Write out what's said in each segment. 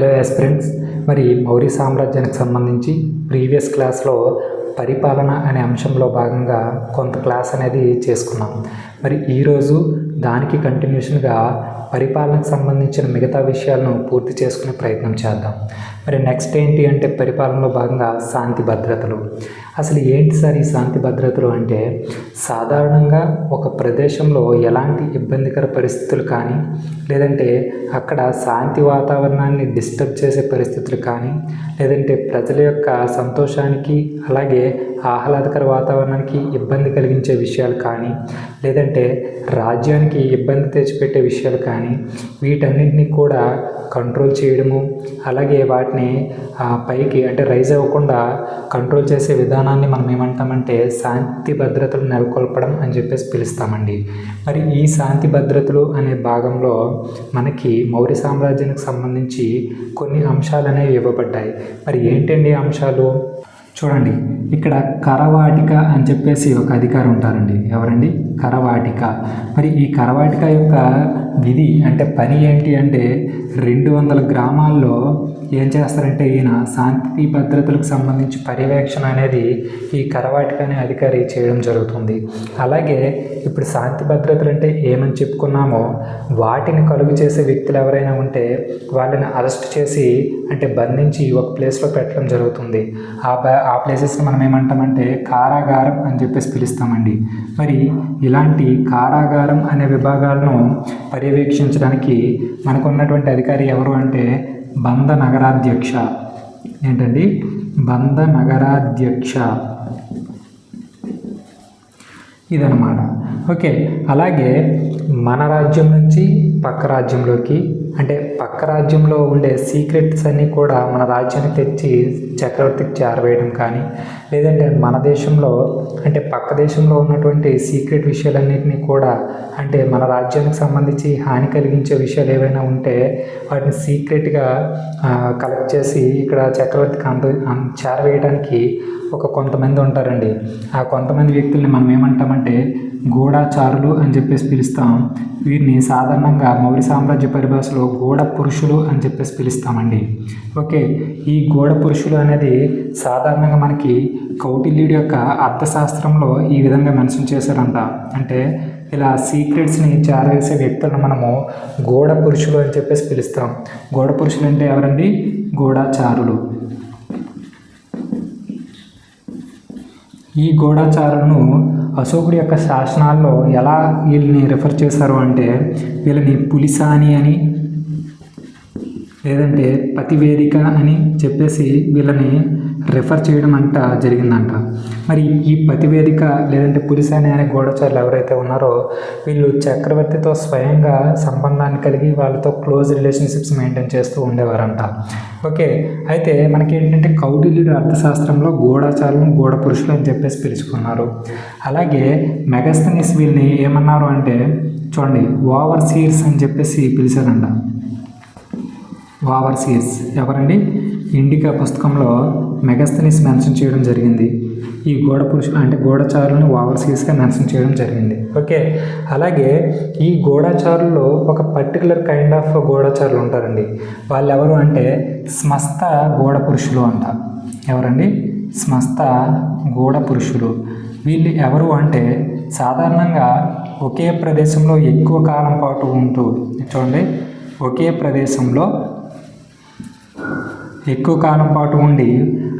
Hello aspirants, మరి మౌర్య సామ్రాజ్యానికి సంబంధించి ప్రీవియస్ క్లాస్లో పరిపాలన అనే అంశంలో భాగంగా కొంత క్లాస్ అనేది చేసుకున్నాం. మరి ఈరోజు దానికి కంటిన్యూషన్గా పరిపాలనకు సంబంధించిన మిగతా విషయాలను పూర్తి చేసుకునే ప్రయత్నం చేద్దాం. మరి నెక్స్ట్ ఏంటి అంటే పరిపాలనలో భాగంగా శాంతి భద్రతలు. అసలు ఏంటి సార్ ఈ శాంతి భద్రతలు అంటే, సాధారణంగా ఒక ప్రదేశంలో ఎలాంటి ఇబ్బందికర పరిస్థితులు కానీ, లేదంటే అక్కడ శాంతి వాతావరణాన్ని డిస్టర్బ్ చేసే పరిస్థితులు కానీ, లేదంటే ప్రజల యొక్క సంతోషానికి అలాగే ఆహ్లాదకర వాతావరణానికి ఇబ్బంది కలిగించే విషయాలు కానీ, లేదంటే రాజ్యానికి ఇబ్బంది తెచ్చిపెట్టే విషయాలు కానీ, వీటన్నింటినీ కూడా కంట్రోల్ చేయడము, అలాగే వాటిని పైకి అంటే రైజ్ అవ్వకుండా కంట్రోల్ చేసే విధానాన్ని మనం ఏమంటామంటే శాంతి భద్రతలు నెలకొల్పడం అని చెప్పేసి పిలుస్తామండి. మరి ఈ శాంతి భద్రతలు అనే భాగంలో మనకి మౌర్య సామ్రాజ్యానికి సంబంధించి కొన్ని అంశాలు అనేవి ఇవ్వబడ్డాయి. మరి ఏంటండి అంశాలు? చూడండి, ఇక్కడ కరవాటిక అని చెప్పేసి ఒక అధికారి ఉంటారండి. ఎవరండి? కరవాటిక. మరి ఈ కరవాటిక యొక్క విధి అంటే పని ఏంటి అంటే, 200 గ్రామాల్లో ఏం చేస్తారంటే ఈయన శాంతి భద్రతలకు సంబంధించి పర్యవేక్షణ అనేది ఈ కరవాటిక అనే అధికారి చేయడం జరుగుతుంది. అలాగే ఇప్పుడు శాంతి భద్రతలు అంటే ఏమని చెప్పుకున్నామో, వాటిని కలుగు చేసే వ్యక్తులు ఎవరైనా ఉంటే వాళ్ళని అరెస్ట్ చేసి అంటే బంధించి ఒక ప్లేస్లో పెట్టడం జరుగుతుంది. ఆ ప్లేసెస్ని మనం ఏమంటామంటే కారాగారం అని చెప్పేసి పిలుస్తామండి. మరి ఇలాంటి కారాగారం అనే విభాగాలను పర్యవేక్షించడానికి మనకు ఉన్నటువంటి అధికారి ఎవరు అంటే బంద నగరాధ్యక్ష. ఏంటండి? బంద నగరాధ్యక్ష ఇదనమాట. ఓకే, అలాగే మన రాజ్యం నుంచి పక్క రాజ్యంలోకి అంటే పక్క రాజ్యంలో ఉండే సీక్రెట్స్ అన్నీ కూడా మన రాజ్యానికి తెచ్చి చక్రవర్తికి చేరవేయడం కానీ, లేదంటే మన దేశంలో అంటే పక్క దేశంలో ఉన్నటువంటి సీక్రెట్ విషయాలన్నింటినీ కూడా అంటే మన రాజ్యానికి సంబంధించి హాని కలిగించే విషయాలు ఏవైనా ఉంటే వాటిని సీక్రెట్గా కలెక్ట్ చేసి ఇక్కడ చక్రవర్తికి చేరవేయడానికి కొంతమంది ఉంటారండి. ఆ కొంతమంది వ్యక్తుల్ని మనం ఏమంటామంటే గూఢచారులు అని చెప్పేసి పిలుస్తాం. వీరిని సాధారణంగా మౌర్య సామ్రాజ్య పరిభాషలో గూఢ పురుషులు అని చెప్పేసి పిలుస్తామండి. ఓకే, ఈ గూఢ పురుషులు అనేది సాధారణంగా మనకి కౌటిల్యుడి యొక్క అర్థశాస్త్రంలో ఈ విధంగా మెన్షన్ చేశారంట. అంటే ఇలా సీక్రెట్స్ని చేరవేసే వ్యక్తులను మనము గూఢ పురుషులు అని చెప్పేసి పిలుస్తాం. గూఢ పురుషులు అంటే ఎవరండి? గూఢచారులు. ఈ గూఢచారులను అశోకుడి యొక్క శాసనాల్లో ఎలా వీళ్ళని రిఫర్ చేశారు అంటే, వీళ్ళని పులిసాని అని లేదంటే పతివేదిక అని చెప్పేసి వీళ్ళని రిఫర్ చేయడం జరిగిందంట. మరి ఈ పతివేదిక లేదంటే పులిసాని అనే గూఢచారులు ఎవరైతే ఉన్నారో వీళ్ళు చక్రవర్తితో స్వయంగా సంబంధాన్ని కలిగి వాళ్ళతో క్లోజ్ రిలేషన్షిప్స్ మెయింటైన్ చేస్తూ ఉండేవారంట. ఓకే, అయితే మనకి ఏంటంటే కౌటిల్యుడి అర్థశాస్త్రంలో గూఢచారులను గూఢ పురుషులు అని చెప్పేసి పిలుచుకున్నారు. అలాగే మెగస్తనీస్ వీళ్ళని ఏమన్నారు అంటే, చూడండి, ఓవర్సీర్స్ అని చెప్పేసి పిలిచారంట. ఓవర్సీర్స్ ఎవరండి? ఇండికా పుస్తకంలో మెగస్తనీస్ మెన్షన్ చేయడం జరిగింది. ఈ గూఢ పురుషులు అంటే గూఢచారులను ఓవర్సీర్స్గా మెన్షన్ చేయడం జరిగింది. ఓకే, అలాగే ఈ గూఢచారుల్లో ఒక పర్టికులర్ కైండ్ ఆఫ్ గూఢచారులు ఉంటారండి. వాళ్ళు ఎవరు అంటే స్మస్త గూఢ పురుషులు అంట. ఎవరండి? స్మస్త గూఢ పురుషులు. వీళ్ళు ఎవరు అంటే సాధారణంగా ఒకే ప్రదేశంలో ఎక్కువ కాలం పాటు ఉంటూ, చూడండి, ఒకే ప్రదేశంలో ఎక్కువ కాలం పాటు ఉండి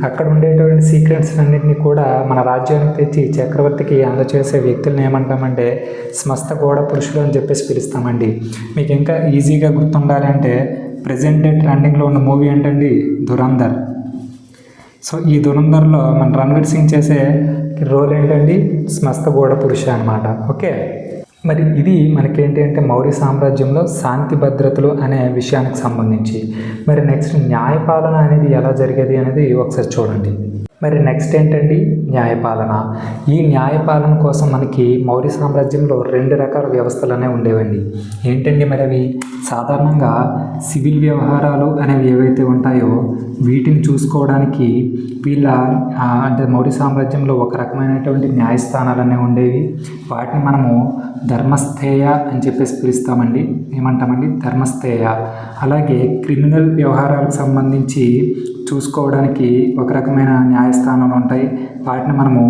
అక్కడ ఉండేటువంటి సీక్రెట్స్ అన్నింటినీ కూడా మన రాజ్యానికి తెచ్చి చక్రవర్తికి అందచేసే వ్యక్తులను ఏమంటామంటే స్మస్త గూఢ పురుషులు అని చెప్పేసి పిలుస్తామండి. మీకు ఇంకా ఈజీగా గుర్తుండాలి అంటే ప్రజెంట్ డే ట్రెండింగ్లో ఉన్న మూవీ ఏంటండి? ధురంధర్. సో ఈ ధురంధర్లో మన రణ్వీర్ సింగ్ చేసే రోల్ ఏంటండి? స్మస్త గూఢ పురుష అనమాట. ఓకే, మరి ఇది మనకేంటి అంటే మౌర్య సామ్రాజ్యంలో శాంతి భద్రతలు అనే విషయానికి సంబంధించి. మరి నెక్స్ట్ న్యాయపాలన అనేది ఎలా జరిగేది అనేది ఒకసారి చూడండి. మరి నెక్స్ట్ ఏంటండి? న్యాయపాలన. ఈ న్యాయపాలన కోసం మనకి మౌర్య సామ్రాజ్యంలో 2 రకాల వ్యవస్థలు అనేవి ఉండేవండి. ఏంటండి మరి అవి? సాధారణంగా సివిల్ వ్యవహారాలు అనేవి ఏవైతే ఉంటాయో వీటిని చూసుకోవడానికి వీళ్ళ అంటే మౌర్య సామ్రాజ్యంలో ఒక రకమైనటువంటి న్యాయస్థానాలు అనేవి ఉండేవి. వాటిని మనము ధర్మస్థేయ అని చెప్పేసి పిలుస్తామండి. ఏమంటామండి? ధర్మస్థేయ. అలాగే క్రిమినల్ వ్యవహారాలకు సంబంధించి చూసుకోవడానికి ఒక రకమైన న్యాయస్థానాలు ఉంటాయి. వాటిని మనము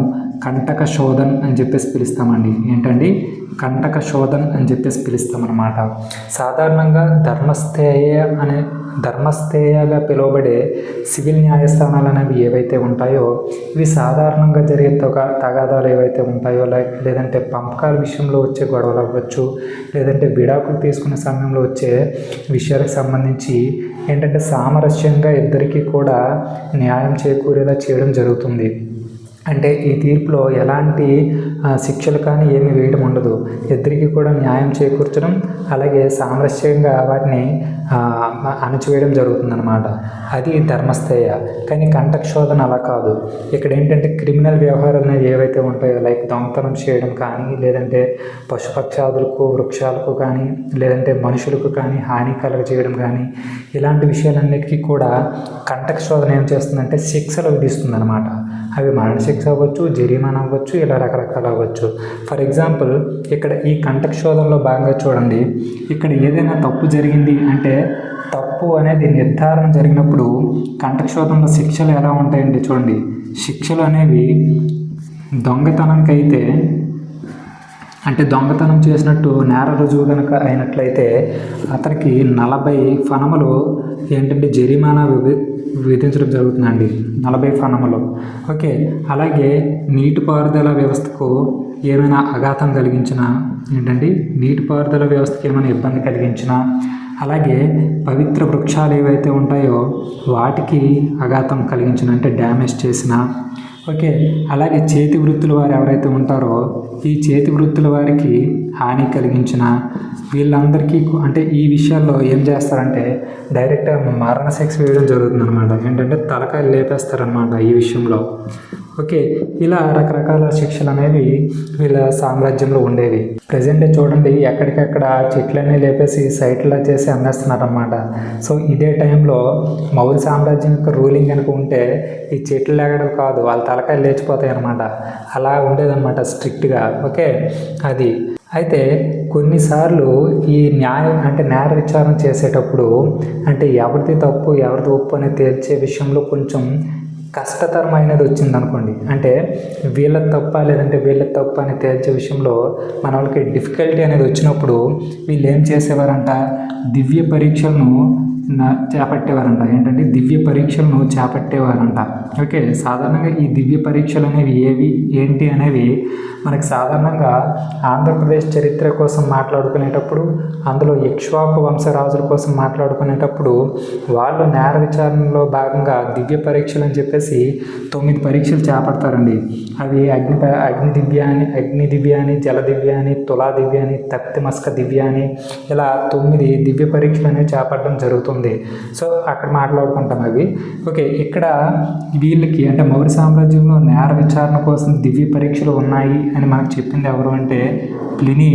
కంటక శోధన్ అని చెప్పేసి పిలుస్తామండి. ఏంటండి? కంటక శోధన్ అని చెప్పేసి పిలుస్తామన్నమాట. సాధారణంగా ధర్మస్థేయగా పిలువబడే సివిల్ న్యాయస్థానాలు అనేవి ఏవైతే ఉంటాయో ఇవి సాధారణంగా జరిగే తగాదాలు ఏవైతే ఉంటాయో లేదంటే పంపకాల విషయంలో వచ్చే గొడవలు అవ్వచ్చు, లేదంటే విడాకులు తీసుకునే సమయంలో వచ్చే విషయాలకు సంబంధించి ఏంటంటే సామరస్యంగా ఇద్దరికీ కూడా న్యాయం చేకూరేలా చేయడం జరుగుతుంది. అంటే ఈ తీర్పులో ఎలాంటి శిక్షలు కానీ ఏమి వేయడం ఉండదు. ఇద్దరికి కూడా న్యాయం చేకూర్చడం, అలాగే సామరస్యంగా వాటిని అణచివేయడం జరుగుతుందన్నమాట. అది ధర్మస్థేయ. కానీ కంటక శోధన అలా కాదు. ఇక్కడ ఏంటంటే క్రిమినల్ వ్యవహారాలు ఏవైతే ఉంటాయో లైక్ దొంగతనం చేయడం కానీ, లేదంటే పశుపక్షాదులకు వృక్షాలకు కానీ, లేదంటే మనుషులకు కానీ హాని కలుగజేయడం కానీ, ఇలాంటి విషయాలన్నిటికీ కూడా కంటక శోధన ఏం చేస్తుందంటే శిక్షలు విధిస్తుంది అనమాట. అవి మరణశిక్ష అవ్వచ్చు, జరిమానా అవ్వచ్చు, ఇలా రకరకాలు అవ్వచ్చు. ఫర్ ఎగ్జాంపుల్ ఇక్కడ ఈ కంటక శోధనలో భాగంగా చూడండి, ఇక్కడ ఏదైనా తప్పు జరిగింది అంటే తప్పు అనేది నిర్ధారణ జరిగినప్పుడు కంటక శోధనలో శిక్షలు ఎలా ఉంటాయండి చూడండి. శిక్షలు అనేవి దొంగతనంకైతే అంటే దొంగతనం చేసినట్టు నేర రుజువు కనుక అయినట్లయితే అతనికి 40 ఫణములు ఏంటంటే జరిమానా విధించడం జరుగుతుందండి. 40 ఫణములు. ఓకే. అలాగే నీటిపారుదల వ్యవస్థకు ఏమైనా ఆఘాతం కలిగించినా ఏంటండి నీటిపారుదల వ్యవస్థకు ఏమైనా ఇబ్బంది కలిగించినా, అలాగే పవిత్ర వృక్షాలు ఏవైతే ఉంటాయో వాటికి ఆఘాతం కలిగించిన అంటే డ్యామేజ్ చేసిన, ఓకే. అలాగే చేతి వృత్తుల వారు ఎవరైతే ఉంటారో ఈ చేతి వృత్తుల వారికి హాని కలిగించిన వీళ్ళందరికీ అంటే ఈ విషయాల్లో ఏం చేస్తారంటే డైరెక్ట్గా మరణశిక్ష వేయడం జరుగుతుంది అనమాట. ఏంటంటే తలకాయలు లేపేస్తారనమాట ఈ విషయంలో. ఓకే. ఇలా రకరకాల శిక్షలు అనేవి వీళ్ళ సామ్రాజ్యంలో ఉండేవి. ప్రజెంట్ చూడండి ఎక్కడికక్కడ చెట్లన్నీ లేపేసి సైట్లా చేసి అమ్మేస్తున్నారన్నమాట. సో ఇదే టైంలో మౌర్య సామ్రాజ్యం యొక్క రూలింగ్ కనుక ఉంటే ఈ చెట్లు లేగడం కాదు, వాళ్ళ తలకాయలు లేచిపోతాయి అన్నమాట. అలా ఉండేదన్నమాట స్ట్రిక్ట్గా. ఓకే. అది అయితే కొన్నిసార్లు ఈ న్యాయం అంటే నేర విచారణ చేసేటప్పుడు అంటే ఎవరిది తప్పు ఎవరిది ఒప్పు అనేది తేల్చే విషయంలో కొంచెం కష్టతరమైనది వచ్చింది అనుకోండి. అంటే వీళ్ళ తప్ప లేదంటే వీళ్ళ తప్ప అని తేల్చే విషయంలో మన వాళ్ళకి డిఫికల్టీ అనేది వచ్చినప్పుడు వీళ్ళు ఏం చేసేవారంట, దివ్య పరీక్షలను చేపట్టేవారంట. ఏంటంటే దివ్య పరీక్షలను చేపట్టేవారంట. ఓకే. సాధారణంగా ఈ దివ్య పరీక్షలు అనేవి ఏంటి అనేవి మనకి సాధారణంగా ఆంధ్రప్రదేశ్ చరిత్ర కోసం మాట్లాడుకునేటప్పుడు, అందులో ఇక్ష్వాకు వంశరాజుల కోసం మాట్లాడుకునేటప్పుడు వాళ్ళు నేర విచారణలో భాగంగా దివ్య పరీక్షలు అని చెప్పేసి 9 పరీక్షలు చేపడతారండి. అవి అగ్ని దివ్య అని, జల దివ్య అని, తులా దివ్య అని, తప్తిమస్క దివ్య అని, ఇలా 9 దివ్య పరీక్షలు అనేవి చేపట్టడం జరుగుతుంది. సో అక్కడ మాట్లాడుకుంటాం అవి. ఓకే. ఇక్కడ వీళ్ళకి అంటే మౌర్య సామ్రాజ్యంలో నేర విచారణ కోసం దివ్య పరీక్షలు ఉన్నాయి అని మనకు చెప్పింది ఎవరు అంటే ప్లినీ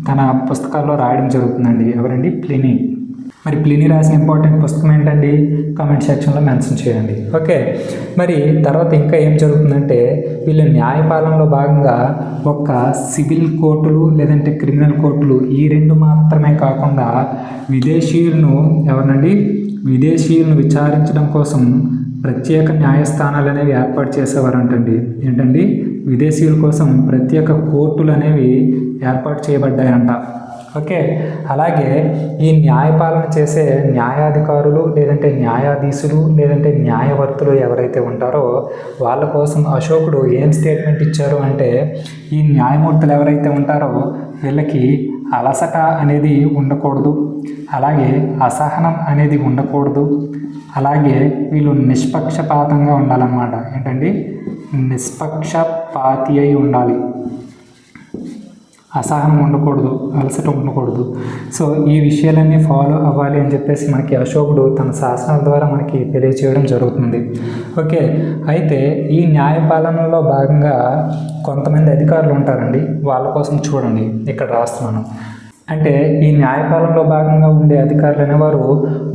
తన పుస్తకాల్లో రాయడం జరుగుతుందండి. ఎవరండి? ప్లినీ. మరి ప్లినీ రాసిన ఇంపార్టెంట్ పుస్తకం ఏంటండి? కామెంట్ సెక్షన్లో మెన్షన్ చేయండి. ఓకే. మరి తర్వాత ఇంకా ఏం జరుగుతుందంటే వీళ్ళ న్యాయపాలనలో భాగంగా ఒక సివిల్ కోర్టులు లేదంటే క్రిమినల్ కోర్టులు ఈ 2 మాత్రమే కాకుండా విదేశీయులను విచారించడం కోసం ప్రత్యేక న్యాయస్థానాలు అనేవి ఏర్పాటు చేసేవారంటండి. ఏంటండి? విదేశీయుల కోసం ప్రత్యేక కోర్టులు అనేవి ఏర్పాటు చేయబడ్డాయంట. ఓకే. అలాగే ఈ న్యాయపాలన చేసే న్యాయాధికారులు లేదంటే న్యాయాధీశులు లేదంటే న్యాయవర్తులు ఎవరైతే ఉంటారో వాళ్ళ కోసం అశోకుడు ఏం స్టేట్మెంట్ ఇచ్చారు అంటే ఈ న్యాయమూర్తులు ఎవరైతే ఉంటారో వీళ్ళకి అలసట అనేది ఉండకూడదు, అలాగే అసహనం అనేది ఉండకూడదు, అలాగే వీళ్ళు నిష్పక్షపాతంగా ఉండాలన్నమాట. ఏంటండి? నిష్పక్షపాతి అయి ఉండాలి, అసహనం ఉండకూడదు, అలసట ఉండకూడదు. సో ఈ విషయాలన్నీ ఫాలో అవ్వాలి అని చెప్పేసి మనకి అశోకుడు తన శాసనాల ద్వారా మనకి తెలియచేయడం జరుగుతుంది. ఓకే. అయితే ఈ న్యాయపాలనలో భాగంగా కొంతమంది అధికారులు ఉంటారండి. వాళ్ళ కోసం చూడండి ఇక్కడ రాస్తున్నాను. అంటే ఈ న్యాయపాలనలో భాగంగా ఉండే అధికారులు అనేవారు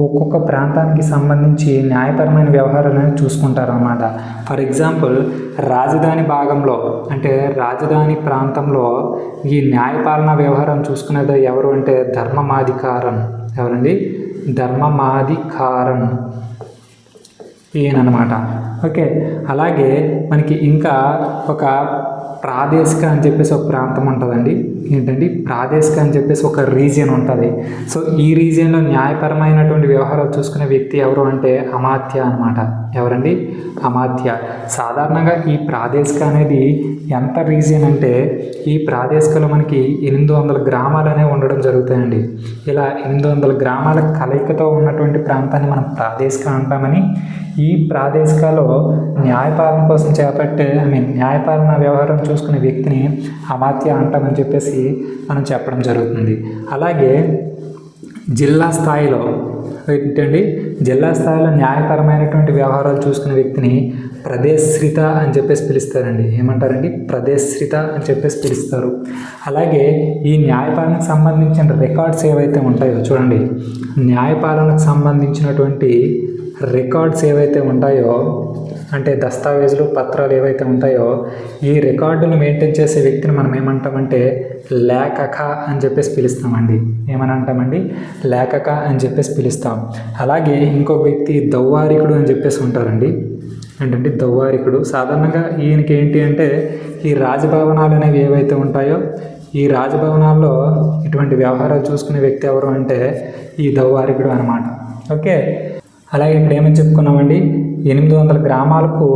ఒక్కొక్క ప్రాంతానికి సంబంధించి న్యాయపరమైన వ్యవహారాలను చూసుకుంటారన్నమాట. ఫర్ ఎగ్జాంపుల్ రాజధాని భాగంలో అంటే రాజధాని ప్రాంతంలో ఈ న్యాయపాలన వ్యవహారం చూసుకునేది ఎవరు అంటే ధర్మమాధికారం. ఎవరండి? ధర్మమాధికారం ఈయనమాట. ఓకే, అలాగే మనకి ఇంకా ఒక ప్రాదేశిక అని చెప్పేసి ఒక ప్రాంతం ఉంటుందండి. ఏంటండి? ప్రాదేశిక అని చెప్పేసి ఒక రీజియన్ ఉంటుంది. సో ఈ రీజియన్లో న్యాయపరమైనటువంటి వ్యవహారాలు చూసుకునే వ్యక్తి ఎవరు అంటే అమాత్య అనమాట. ఎవరండి? అమాత్య. సాధారణంగా ఈ ప్రాదేశిక అనేది ఎంత రీజియన్ అంటే ఈ ప్రాదేశికలో మనకి 800 గ్రామాలు అనేవి ఉండడం జరుగుతాయండి. ఇలా 800 గ్రామాల కలయికతో ఉన్నటువంటి ప్రాంతాన్ని మనం ప్రాదేశిక అంటామని, ఈ ప్రాదేశికలో న్యాయపాలన కోసం చేపట్టే న్యాయపాలన వ్యవహారం చూసుకునే వ్యక్తిని అమాత్య అంటామని చెప్పేసి మనం చెప్పడం జరుగుతుంది. అలాగే జిల్లా స్థాయిలో ఏంటండి? జిల్లా స్థాయిలో న్యాయపరమైనటువంటి వ్యవహారాలు చూసుకునే వ్యక్తిని ప్రదేశ్రిత అని చెప్పేసి పిలుస్తారండి. ఏమంటారండి? ప్రదేశ్రిత అని చెప్పేసి పిలుస్తారు. అలాగే ఈ న్యాయపాలనకు సంబంధించిన రికార్డ్స్ ఏవైతే ఉంటాయో చూడండి, న్యాయపాలనకు సంబంధించినటువంటి రికార్డ్స్ ఏవైతే ఉంటాయో అంటే దస్తావేజులు పత్రాలు ఏవైతే ఉంటాయో ఈ రికార్డును మెయింటైన్ చేసే వ్యక్తిని మనం ఏమంటామంటే లేఖక అని చెప్పేసి పిలుస్తామండి. ఏమని అంటామండి? లేఖక అని చెప్పేసి పిలుస్తాం. అలాగే ఇంకొక వ్యక్తి దౌవారికుడు అని చెప్పేసి ఉంటారండి. ఏంటంటే దౌవారికుడు. సాధారణంగా ఈయనకి ఏంటి అంటే ఈ రాజభవనాలు అనేవి ఏవైతే ఉంటాయో ఈ రాజభవనాల్లో ఇటువంటి వ్యవహారాలు చూసుకునే వ్యక్తి ఎవరు అంటే ఈ దౌవారికుడు అనమాట. ఓకే, అలాగే ఇక్కడ ఏమని చెప్పుకున్నామండి? 800 గ్రామాలకు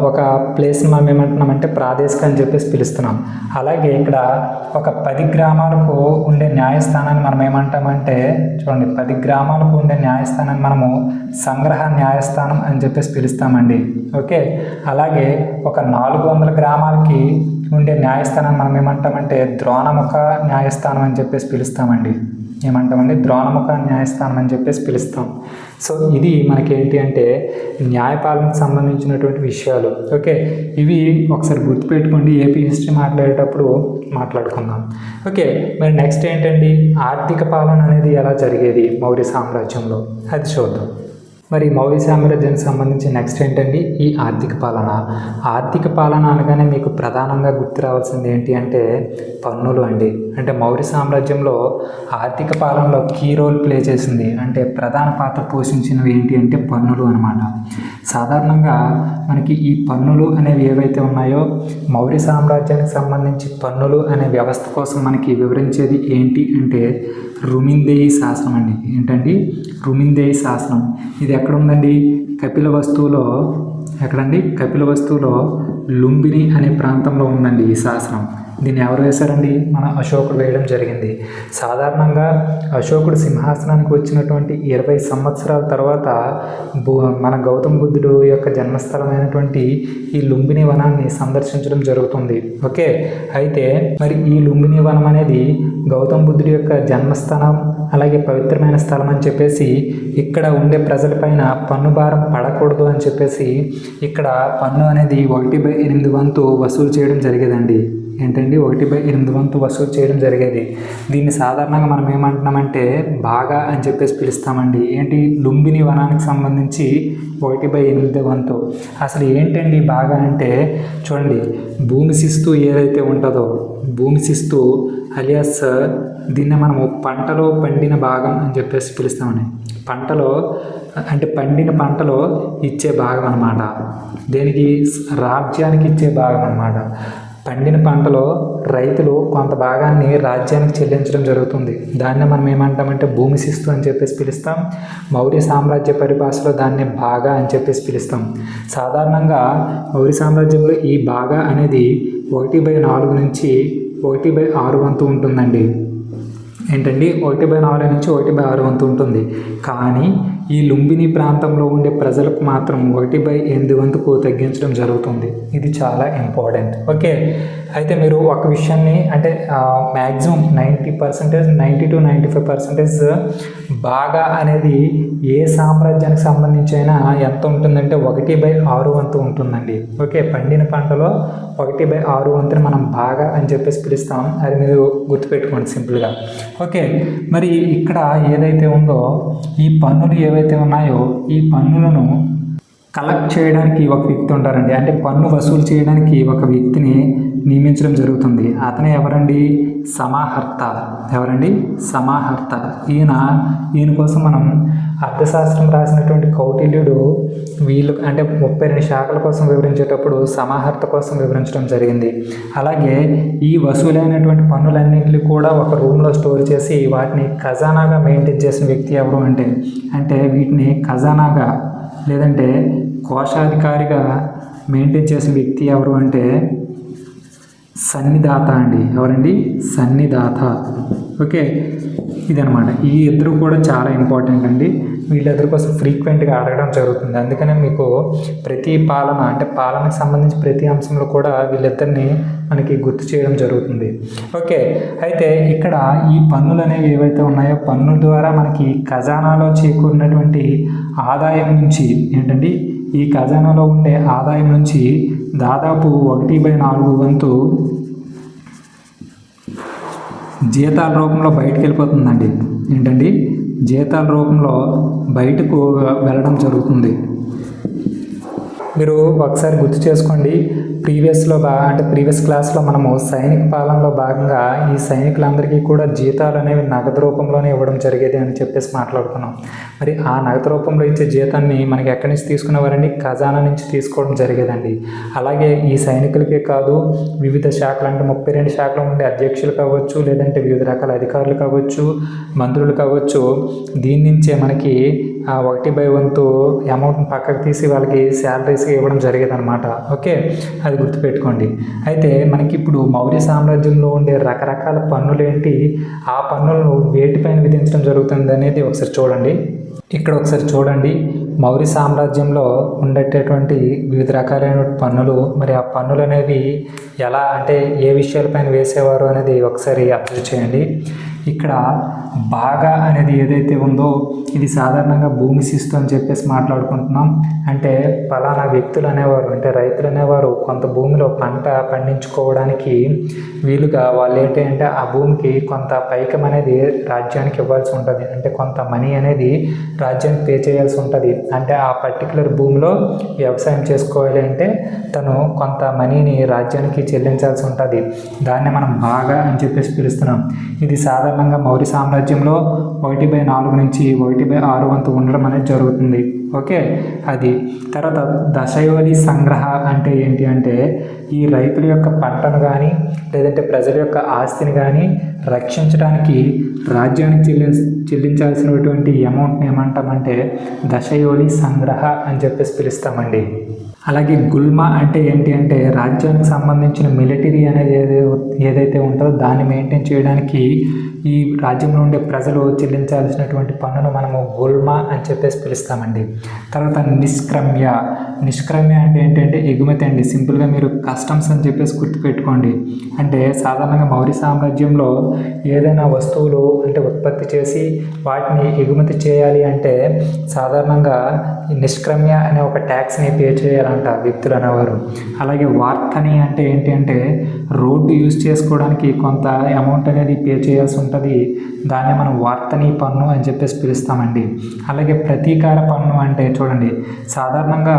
ఒక ప్లేస్ని మనం ఏమంటున్నామంటే ప్రాదేశిక అని చెప్పేసి పిలుస్తున్నాం. అలాగే ఇక్కడ ఒక 10 గ్రామాలకు ఉండే న్యాయస్థానాన్ని మనం ఏమంటామంటే చూడండి, 10 గ్రామాలకు ఉండే న్యాయస్థానాన్ని మనము సంగ్రహ న్యాయస్థానం అని చెప్పేసి పిలుస్తామండి. ఓకే, అలాగే ఒక 400 గ్రామాలకి ఉండే న్యాయస్థానాన్ని మనం ఏమంటామంటే ద్రోణముఖ న్యాయస్థానం అని చెప్పేసి పిలుస్తామండి. ఏమంటామండి? ద్రోణముఖ న్యాయస్థానం అని చెప్పేసి పిలుస్తాం. సో ఇది మనకేంటి అంటే న్యాయపాలనకు సంబంధించినటువంటి విషయాలు. ఓకే, ఇవి ఒకసారి గుర్తుపెట్టుకోండి. ఏపీ హిస్టరీ మాట్లాడేటప్పుడు మాట్లాడుకుందాం. ఓకే, మరి నెక్స్ట్ ఏంటండి? ఆర్థిక పాలన అనేది ఎలా జరిగేది మౌర్య సామ్రాజ్యంలో, అది చూద్దాం. మరి మౌర్య సామ్రాజ్యానికి సంబంధించి నెక్స్ట్ ఏంటండి? ఈ ఆర్థిక పాలన. ఆర్థిక పాలన అనగానే మీకు ప్రధానంగా గుర్తు రావాల్సింది ఏంటి అంటే పన్నులు అండి. అంటే మౌర్య సామ్రాజ్యంలో ఆర్థిక పాలనలో కీ రోల్ ప్లే చేసింది అంటే ప్రధాన పాత్ర పోషించినవి ఏంటి అంటే పన్నులు అనమాట. సాధారణంగా మనకి ఈ పన్నులు అనేవి ఏవైతే ఉన్నాయో మౌర్య సామ్రాజ్యానికి సంబంధించి పన్నులు అనే వ్యవస్థ కోసం మనకి వివరించేది ఏంటి అంటే రుమిందేయి శాసనం అండి. ఏంటండి? రుమిందేయి శాసనం. ఇది ఎక్కడ ఉందండి? కపిలవస్తువులో. ఎక్కడండి? కపిలవస్తువులో లుంబిని అనే ప్రాంతంలో ఉందండి ఈ శాసనం. దీన్ని ఎవరు వేశారండి? మన అశోకుడు వేయడం జరిగింది. సాధారణంగా అశోకుడు సింహాసనానికి వచ్చినటువంటి 20 సంవత్సరాల తర్వాత మన గౌతమ బుద్ధుడు యొక్క జన్మస్థలమైనటువంటి ఈ లుంబిని వనాన్ని సందర్శించడం జరుగుతుంది. ఓకే, అయితే మరి ఈ లుంబిని వనం అనేది గౌతమ బుద్ధుడి యొక్క జన్మస్థానం అలాగే పవిత్రమైన స్థలం అని చెప్పేసి ఇక్కడ ఉండే ప్రజలపైన పన్ను భారం పడకూడదు అని చెప్పేసి ఇక్కడ పన్ను అనేది 1/8 వంతు వసూలు చేయడం జరిగేదండి. ఏంటండి? 1/8 వంతు వసూలు చేయడం జరిగేది. దీన్ని సాధారణంగా మనం ఏమంటున్నామంటే బాగా అని చెప్పేసి పిలుస్తామండి. ఏంటి? లుంబిని వనానికి సంబంధించి 1/8 వంతు. అసలు ఏంటండి బాగా అంటే చూడండి, భూమి శిస్తు ఏదైతే ఉంటుందో భూమి శిస్తు అలియాస్ దీన్ని మనము పంటలో పండిన భాగం అని చెప్పేసి పిలుస్తామండి. పంటలో అంటే పండిన పంటలో ఇచ్చే భాగం అన్నమాట. దేనికి? రాజ్యానికి ఇచ్చే భాగం అన్నమాట. పండిన పంటలో రైతులు కొంత భాగాన్ని రాజ్యానికి చెల్లించడం జరుగుతుంది. దాన్ని మనం ఏమంటామంటే భూమి శిస్తు అని చెప్పేసి పిలుస్తాం. మౌర్య సామ్రాజ్య పరిభాషలో దాన్ని బాగా అని చెప్పేసి పిలుస్తాం. సాధారణంగా మౌర్య సామ్రాజ్యంలో ఈ బాగా అనేది 1/4 నుంచి 1/6 వంతు ఉంటుందండి. ఏంటండి? 1/4 నుంచి 1/6 వంతు ఉంటుంది. కానీ ఈ లుంబిని ప్రాంతంలో ఉండే ప్రజలకు మాత్రం 1/8 వంతుకు తగ్గించడం జరుగుతుంది. ఇది చాలా ఇంపార్టెంట్. ఓకే, అయితే మీరు ఒక విషయాన్ని అంటే మ్యాక్సిమం 90%, 90-95% బాగా అనేది ఏ సామ్రాజ్యానికి సంబంధించి అయినా ఎంత ఉంటుందంటే 1/6 వంతు ఉంటుందండి. ఓకే, పండిన పంటలో 1/6 వంతుని మనం బాగా అని చెప్పేసి పిలుస్తాం. అది మీరు గుర్తుపెట్టుకోండి సింపుల్గా. ఓకే, మరి ఇక్కడ ఏదైతే ఉందో ఈ పన్నులు ఏవైతే ఉన్నాయో ఈ పన్నులను కలెక్ట్ చేయడానికి ఒక వ్యక్తి ఉంటారండి. అంటే పన్ను వసూలు చేయడానికి ఒక వ్యక్తిని నియమించడం జరుగుతుంది. అతనే ఎవరండి? సమాహర్త. ఎవరండి? సమాహర్త. ఈయన కోసం మనం అర్థశాస్త్రం రాసినటువంటి కౌటిల్యుడు వీళ్ళు అంటే 32 శాఖల కోసం వివరించేటప్పుడు సమాహర్త కోసం వివరించడం జరిగింది. అలాగే ఈ వసూలైనటువంటి పన్నులన్నింటినీ కూడా ఒక రూమ్లో స్టోర్ చేసి వాటిని ఖజానాగా మెయింటైన్ చేసిన వ్యక్తి ఎవరు అంటే వీటిని ఖజానాగా లేదంటే కోశాధికారిగా మెయింటైన్ చేసిన వ్యక్తి ఎవరు అంటే సన్నిదాత అండి. ఎవరండి? సన్నిదాత. ఓకే, ఇదనమాట. ఈ ఇద్దరు కూడా చాలా ఇంపార్టెంట్ అండి. వీళ్ళిద్దరి కోసం ఫ్రీక్వెంట్గా అడగడం జరుగుతుంది. అందుకనే మీకు ప్రతి పాలనకు సంబంధించి ప్రతి అంశంలో కూడా వీళ్ళిద్దరిని మనకి గుర్తు చేయడం జరుగుతుంది. ఓకే, అయితే ఇక్కడ ఈ పన్నులు అనేవి ఏవైతే ఉన్నాయో పన్ను ద్వారా మనకి ఖజానాలో చేకూరినటువంటి ఆదాయం నుంచి ఏంటండి ఈ ఖజానాలో ఉండే ఆదాయం నుంచి దాదాపు 1/4 వంతు జీతాల రూపంలో బయటకు వెళ్ళిపోతుందండి. ఏంటండి? జీతాల రూపంలో బయటకు వెళ్ళడం జరుగుతుంది. మీరు ఒకసారి గుర్తు చేసుకోండి. ప్రీవియస్ క్లాస్లో మనము సైనిక పాలనలో భాగంగా ఈ సైనికులందరికీ కూడా జీతాలు అనేవి నగదు రూపంలోనే ఇవ్వడం జరిగేది అని చెప్పేసి మాట్లాడుకున్నాం. మరి ఆ నగదు రూపంలో ఇచ్చే జీతాన్ని మనకి ఎక్కడి నుంచి తీసుకునేవారండి? ఖజానా నుంచి తీసుకోవడం జరిగేదండి. అలాగే ఈ సైనికులకే కాదు, వివిధ శాఖలు అంటే 32 శాఖలు ఉండే అధ్యక్షులు కావచ్చు, లేదంటే వివిధ రకాల అధికారులు కావచ్చు, మంత్రులు కావచ్చు, దీని నుంచే మనకి 1/10 వంతు అమౌంట్ని పక్కకు తీసి వాళ్ళకి శాలరీస్గా ఇవ్వడం జరిగేది అనమాట. ఓకే, అది గుర్తుపెట్టుకోండి. అయితే మనకి ఇప్పుడు మౌర్య సామ్రాజ్యంలో ఉండే రకరకాల పన్నులు ఏంటి, ఆ పన్నులను వేటిపైన విధించడం జరుగుతుంది అనేది ఒకసారి చూడండి. ఇక్కడ ఒకసారి చూడండి. మౌర్య సామ్రాజ్యంలో ఉండేటటువంటి వివిధ రకాలైన పన్నులు, మరి ఆ పన్నులు అనేవి ఎలా అంటే ఏ విషయాలపైన వేసేవారు అనేది ఒకసారి అబ్జర్వ్ చేయండి. ఇక్కడ బాగా అనేది ఏదైతే ఉందో ఇది సాధారణంగా భూమి శిస్తు అని చెప్పేసి మాట్లాడుకుంటున్నాం. అంటే ఫలానా వ్యక్తులు అనేవారు అంటే రైతులు అనేవారు కొంత భూమిలో పంట పండించుకోవడానికి వీలుగా వాళ్ళు ఏంటంటే ఆ భూమికి కొంత పైకం అనేది రాజ్యానికి ఇవ్వాల్సి ఉంటుంది. అంటే కొంత మనీ అనేది రాజ్యానికి పే చేయాల్సి ఉంటుంది. అంటే ఆ పర్టికులర్ భూమిలో వ్యవసాయం చేసుకోవాలి అంటే తను కొంత మనీని రాజ్యానికి చెల్లించాల్సి ఉంటుంది. దాన్ని మనం బాగా అని చెప్పేసి పిలుస్తున్నాం. ఇది సాధారణంగా మౌర్య సామ్రాజ్యంలో 1/4 నుంచి 1/6 వంతు ఉండడం అనేది జరుగుతుంది. ఓకే, అది తర్వాత దశయోలి సంగ్రహ అంటే ఏంటి అంటే ఈ రైతుల యొక్క పంటను కానీ లేదంటే ప్రజల యొక్క ఆస్తిని కానీ రక్షించడానికి రాజ్యానికి చెల్లించాల్సినటువంటి అమౌంట్ని ఏమంటామంటే దశయోలి సంగ్రహ అని చెప్పేసి పిలుస్తామండి. అలాగే గుల్మ అంటే ఏంటి అంటే రాజ్యానికి సంబంధించిన మిలిటరీ అనేది ఏదైతే ఉంటుందో దాన్ని మెయింటైన్ చేయడానికి ఈ రాజ్యంలో ఉండే ప్రజలు చెల్లించాల్సినటువంటి పన్నును మనము గుల్మ అని చెప్పేసి పిలుస్తామండి. తర్వాత నిష్క్రమ్య అంటే ఏంటంటే ఎగుమతి అండి. సింపుల్గా మీరు కస్టమ్స్ అని చెప్పేసి గుర్తుపెట్టుకోండి. అంటే సాధారణంగా మౌర్య సామ్రాజ్యంలో ఏదైనా వస్తువులు అంటే ఉత్పత్తి చేసి వాటిని ఎగుమతి చేయాలి అంటే సాధారణంగా నిష్క్రమ్య అనే ఒక ట్యాక్స్ని పే చేయాలంట వ్యక్తులు అనేవారు. అలాగే వార్తని అంటే ఏంటి అంటే రోడ్డు యూజ్ చేసుకోవడానికి కొంత అమౌంట్ అనేది పే చేయాల్సి ఉంటుంది. దాన్ని మనం వార్తని పన్ను అని చెప్పేసి పిలుస్తామండి. అలాగే ప్రతీకార పన్ను అంటే చూడండి, సాధారణంగా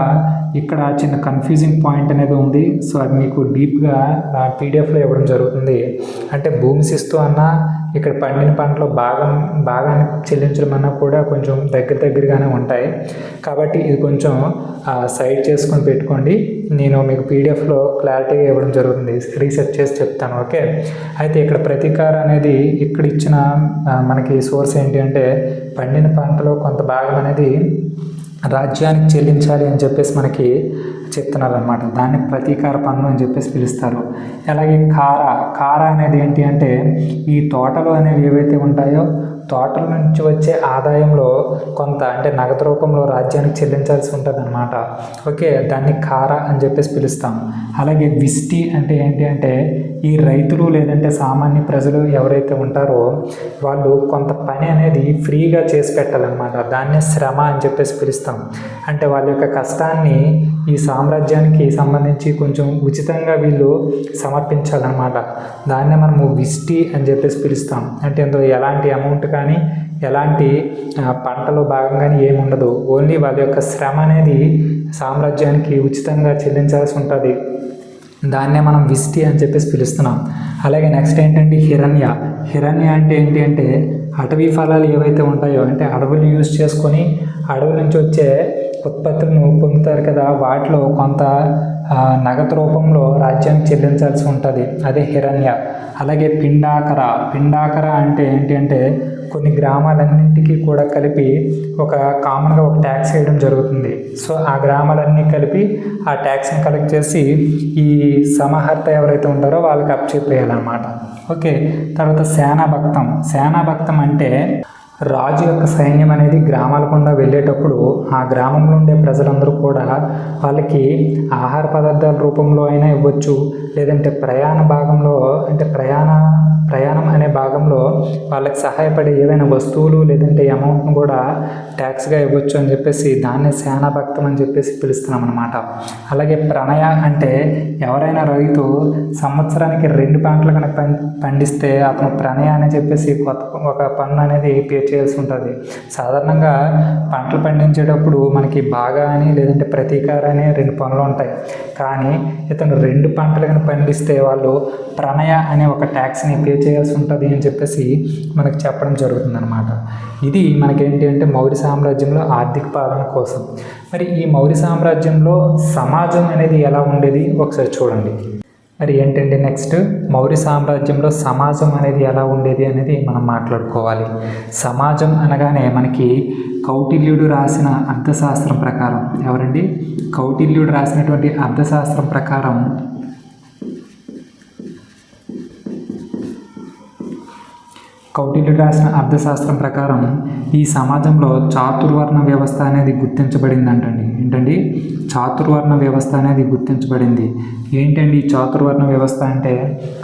ఇక్కడ చిన్న కన్ఫ్యూజింగ్ పాయింట్ అనేది ఉంది. సో అది మీకు డీప్గా పీడిఎఫ్లో ఇవ్వడం జరుగుతుంది. అంటే భూమి శిస్తు అన్నా ఇక్కడ పండిన పంటలో భాగాన్ని చెల్లించడం అన్నా కూడా కొంచెం దగ్గరగానే ఉంటాయి. కాబట్టి ఇది కొంచెం సైడ్ చేసుకొని పెట్టుకోండి. నేను మీకు పీడిఎఫ్లో క్లారిటీగా ఇవ్వడం జరుగుతుంది, రీసెర్చ్ చేసి చెప్తాను. ఓకే, అయితే ఇక్కడ ప్రతీకారం అనేది ఇక్కడ ఇచ్చిన మనకి సోర్స్ ఏంటి అంటే పండిన పంటలో కొంత భాగం అనేది రాజ్యానికి చెల్లించాలి అని చెప్పేసి మనకి చెప్తున్నారు అనమాట. దాన్ని ప్రతీకార పన్ను అని చెప్పేసి పిలుస్తారు. అలాగే కార అనేది ఏంటి అంటే ఈ తోటలు అనేవి ఏవైతే ఉంటాయో తోటల నుంచి వచ్చే ఆదాయంలో కొంత అంటే నగదు రూపంలో రాజ్యానికి చెల్లించాల్సి ఉంటుంది అనమాట. ఓకే, దాన్ని కారా అని చెప్పేసి పిలుస్తాం. అలాగే విస్టి అంటే ఏంటి అంటే ఈ రైతులు లేదంటే సామాన్య ప్రజలు ఎవరైతే ఉంటారో వాళ్ళు కొంత పని అనేది ఫ్రీగా చేసి పెట్టాలన్నమాట. దాన్నే శ్రమ అని చెప్పేసి పిలుస్తాం. అంటే వాళ్ళ యొక్క కష్టాన్ని ఈ సామ్రాజ్యానికి సంబంధించి కొంచెం ఉచితంగా వీళ్ళు సమర్పించాలన్నమాట. దాన్నే మనము విస్టి అని చెప్పేసి పిలుస్తాం. అంటే ఇందులో ఎలాంటి అమౌంట్ కానీ ఎలాంటి పంటలో భాగంగానే ఏమి ఉండదు. ఓన్లీ వాళ్ళ యొక్క శ్రమ అనేది సామ్రాజ్యానికి ఉచితంగా చెల్లించాల్సి ఉంటుంది. దాన్నే మనం విస్టి అని చెప్పేసి పిలుస్తున్నాం. అలాగే నెక్స్ట్ ఏంటంటే హిరణ్య అంటే ఏంటి అంటే అటవీ ఫలాలు ఏవైతే ఉంటాయో అంటే అడవులు యూజ్ చేసుకొని అడవుల నుంచి వచ్చే ఉత్పత్తులను పొందుతారు కదా, వాటిలో కొంత నగదు రూపంలో రాజ్యానికి చెల్లించాల్సి ఉంటుంది. అదే హిరణ్య. అలాగే పిండాకర అంటే ఏంటి అంటే కొన్ని గ్రామాలన్నింటికీ కూడా కలిపి ఒక కామన్గా ఒక ట్యాక్స్ వేయడం జరుగుతుంది. సో ఆ గ్రామాలన్నీ కలిపి ఆ ట్యాక్స్ని కలెక్ట్ చేసి ఈ సమహర్త ఎవరైతే ఉంటారో వాళ్ళకి అప్పచెప్పేయాలన్నమాట. ఓకే, తర్వాత సేనాభక్తం అంటే రాజు యొక్క సైన్యం అనేది గ్రామాల గుండా వెళ్ళేటప్పుడు ఆ గ్రామంలో ఉండే ప్రజలందరూ కూడా వాళ్ళకి ఆహార పదార్థాల రూపంలో అయినా ఇవ్వచ్చు, లేదంటే ప్రయాణ భాగంలో అంటే ప్రయాణం అనే భాగంలో వాళ్ళకి సహాయపడే ఏవైనా వస్తువులు లేదంటే అమౌంట్ను కూడా ట్యాక్స్గా ఇవ్వచ్చు అని చెప్పేసి దాన్నే సేనాభక్తం అని చెప్పేసి పిలుస్తున్నాం అనమాట. అలాగే ప్రణయ అంటే ఎవరైనా రైతు సంవత్సరానికి 2 పంటలు కనుక పండిస్తే అతను ప్రణయ అని చెప్పేసి ఒక పన్ను అనేది పే చేయాల్సి ఉంటుంది. సాధారణంగా పంటలు పండించేటప్పుడు మనకి బాగా అని లేదంటే ప్రతీకార అని 2 పనులు ఉంటాయి. కానీ ఇతను 2 పంటలు కనుక పండిస్తే వాళ్ళు ప్రణయ అనే ఒక ట్యాక్స్ని పే చేయాల్సి ఉంటుంది అని చెప్పేసి మనకు చెప్పడం జరుగుతుంది అనమాట. ఇది మనకేంటి అంటే మౌర్య సామ్రాజ్యంలో ఆర్థిక పాలన కోసం. మరి ఈ మౌర్య సామ్రాజ్యంలో సమాజం అనేది ఎలా ఉండేది ఒకసారి చూడండి. మరి ఏంటంటే నెక్స్ట్ మౌర్య సామ్రాజ్యంలో సమాజం అనేది ఎలా ఉండేది అనేది మనం మాట్లాడుకోవాలి. సమాజం అనగానే మనకి కౌటిల్యుడు రాసిన అర్థశాస్త్రం ప్రకారం ఎవరండి? కౌటిల్యుడు రాసినటువంటి అర్థశాస్త్రం ప్రకారం ఈ సమాజంలో చాతుర్వర్ణ వ్యవస్థ అనేది గుర్తించబడిందంటండి. ఏంటండి? చాతుర్వర్ణ వ్యవస్థ అనేది గుర్తించబడింది. ఏంటండి ఈ చాతుర్వర్ణ వ్యవస్థ అంటే